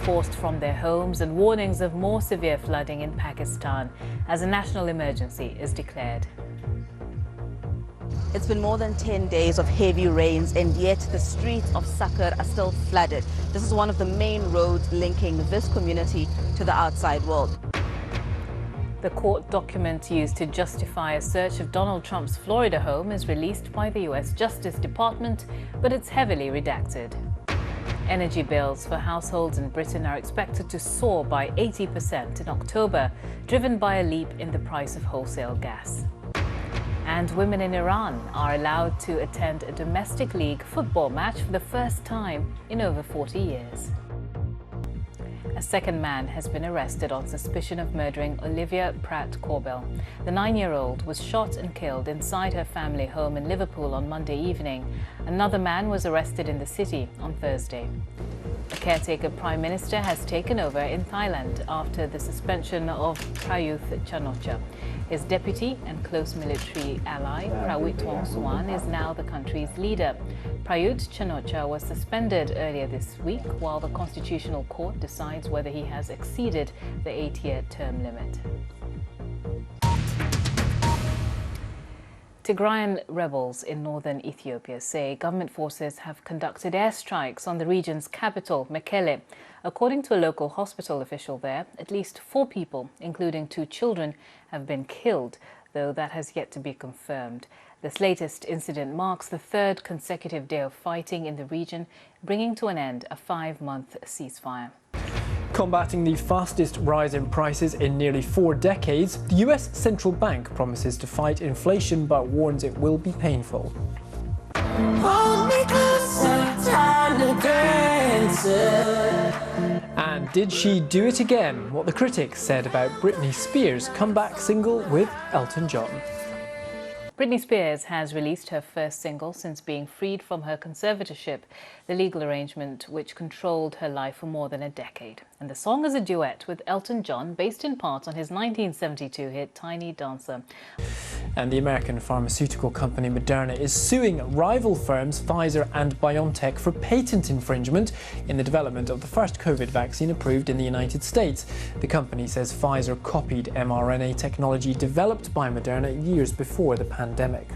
forced from their homes and warnings of more severe flooding in Pakistan as a national emergency is declared. It's been more than 10 days of heavy rains, and yet the streets of Sakar are still flooded. This is one of the main roads linking this community to the outside world. The court document used to justify a search of Donald Trump's Florida home is released by the U.S. Justice Department, but it's heavily redacted. Energy bills for households in Britain are expected to soar by 80% in October, driven by a leap in the price of wholesale gas. And women in Iran are allowed to attend a domestic league football match for the first time in over 40 years. A second man has been arrested on suspicion of murdering Olivia Pratt-Corbell. The 9-year-old was shot and killed inside her family home in Liverpool on Monday evening. Another man was arrested in the city on Thursday. A caretaker prime minister has taken over in Thailand after the suspension of Prayuth Chan-o-cha. His deputy and close military ally, Prawit Wongsuwan, is now the country's leader. Prayuth Chan-o-cha was suspended earlier this week while the Constitutional Court decides whether he has exceeded the 8-year term limit. Tigrayan rebels in northern Ethiopia say government forces have conducted airstrikes on the region's capital, Mekelle. According to a local hospital official there, at least 4 people, including 2 children, have been killed, though that has yet to be confirmed. This latest incident marks the 3rd consecutive day of fighting in the region, bringing to an end a 5-month ceasefire. Combating the fastest rise in prices in nearly 4 decades, the US central bank promises to fight inflation but warns it will be painful. And did she do it again? What the critics said about Britney Spears' comeback single with Elton John. Britney Spears has released her first single since being freed from her conservatorship, the legal arrangement which controlled her life for more than a decade. And the song is a duet with Elton John, based in part on his 1972 hit Tiny Dancer. And the American pharmaceutical company Moderna is suing rival firms Pfizer and BioNTech for patent infringement in the development of the first COVID vaccine approved in the United States. The company says Pfizer copied mRNA technology developed by Moderna years before the pandemic.